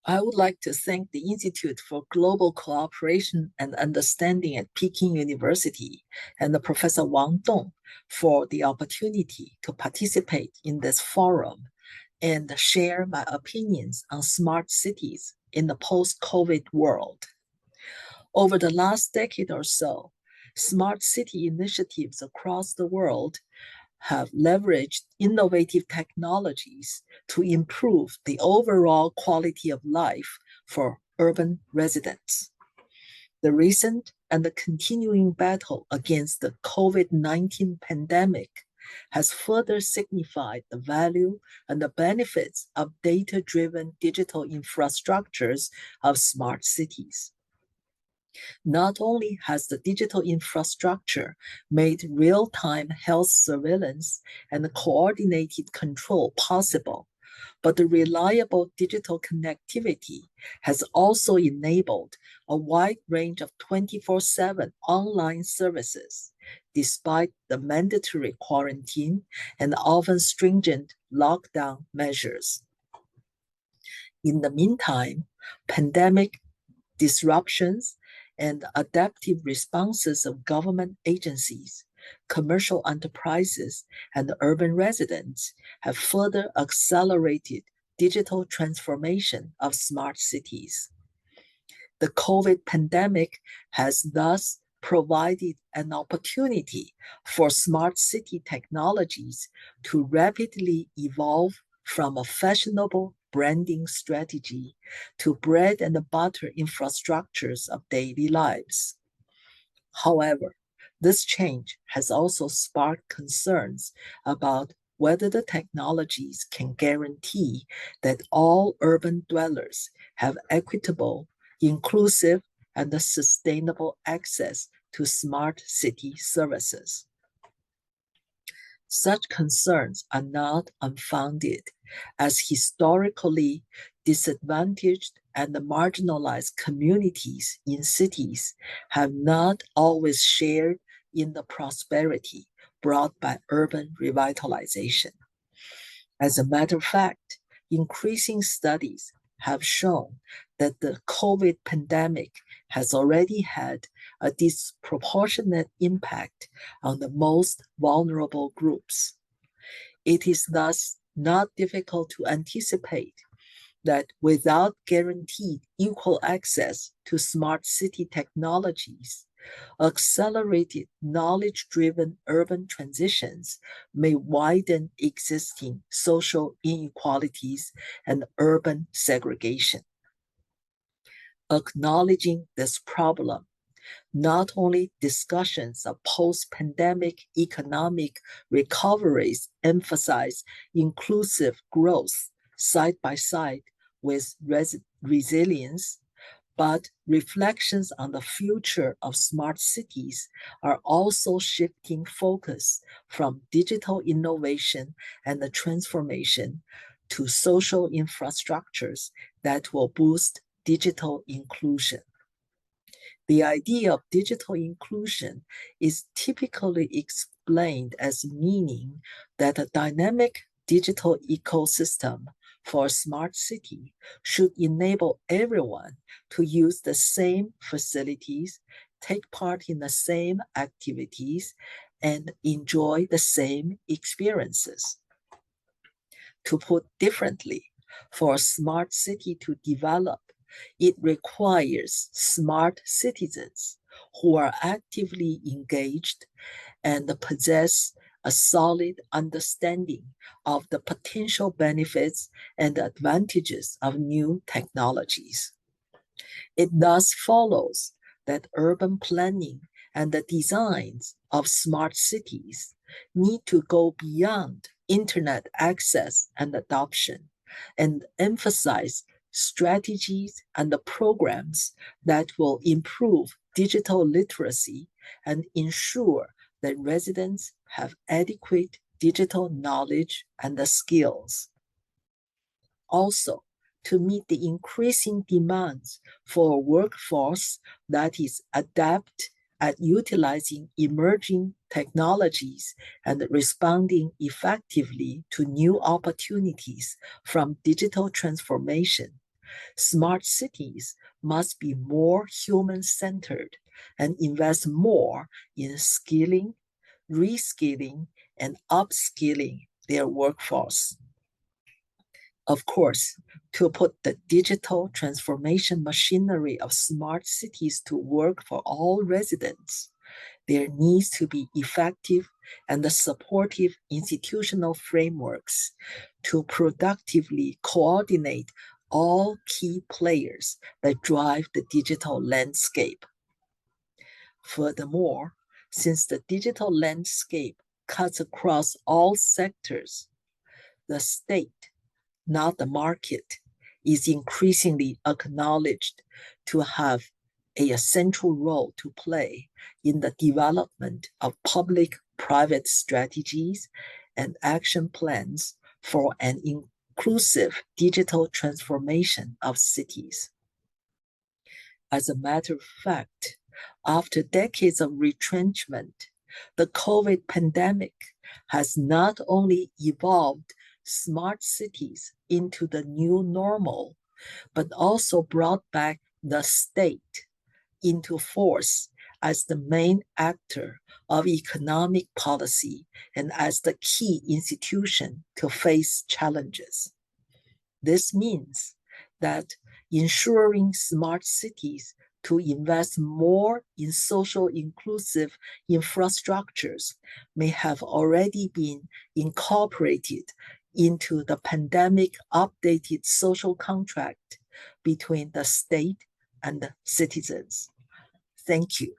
I would like to thank the Institute for Global Cooperation and Understanding at Peking University and the Professor Wang Dong for the opportunity to participate in this forum and share my opinions on smart cities in the post-COVID world. Over the last decade or so, smart city initiatives across the world have leveraged innovative technologies to improve the overall quality of life for urban residents. The recent and the continuing battle against the COVID-19 pandemic has further signified the value and the benefits of data-driven digital infrastructures of smart cities. Not only has the digital infrastructure made real-time health surveillance and coordinated control possible, but the reliable digital connectivity has also enabled a wide range of 24/7 online services, despite the mandatory quarantine and often stringent lockdown measures. In the meantime, pandemic disruptions and adaptive responses of government agencies, commercial enterprises, and urban residents have further accelerated digital transformation of smart cities. The COVID pandemic has thus provided an opportunity for smart city technologies to rapidly evolve from a fashionable branding strategy to bread and butter infrastructures of daily lives. However, this change has also sparked concerns about whether the technologies can guarantee that all urban dwellers have equitable, inclusive, and sustainable access to smart city services. Such concerns are not unfounded, as historically disadvantaged and marginalized communities in cities have not always shared in the prosperity brought by urban revitalization. As a matter of fact, increasing studies have shown that the COVID pandemic has already had a disproportionate impact on the most vulnerable groups. It is thus not difficult to anticipate that without guaranteed equal access to smart city technologies, accelerated knowledge-driven urban transitions may widen existing social inequalities and urban segregation. Acknowledging this problem, not only discussions of post-pandemic economic recoveries emphasize inclusive growth side by side with resilience, but reflections on the future of smart cities are also shifting focus from digital innovation and the transformation to social infrastructures that will boost digital inclusion. The idea of digital inclusion is typically explained as meaning that a dynamic digital ecosystem for a smart city should enable everyone to use the same facilities, take part in the same activities, and enjoy the same experiences. To put differently, for a smart city to develop, it requires smart citizens who are actively engaged and possess a solid understanding of the potential benefits and advantages of new technologies. It thus follows that urban planning and the designs of smart cities need to go beyond internet access and adoption and emphasize strategies and the programs that will improve digital literacy and ensure that residents have adequate digital knowledge and the skills. Also, to meet the increasing demands for a workforce that is adept at utilizing emerging technologies and responding effectively to new opportunities from digital transformation, Smart cities must be more human-centered and invest more in skilling, reskilling, and upskilling their workforce. Of course, to put the digital transformation machinery of smart cities to work for all residents, there needs to be effective and supportive institutional frameworks to productively coordinate all key players that drive the digital landscape. Furthermore, since the digital landscape cuts across all sectors, the state, not the market, is increasingly acknowledged to have a central role to play in the development of public-private strategies and action plans for an inclusive digital transformation of cities. As a matter of fact, after decades of retrenchment, the COVID pandemic has not only evolved smart cities into the new normal, but also brought back the state into force as the main actor of economic policy and as the key institution to face challenges. This means that ensuring smart cities to invest more in social inclusive infrastructures may have already been incorporated into the pandemic updated social contract between the state and the citizens. Thank you.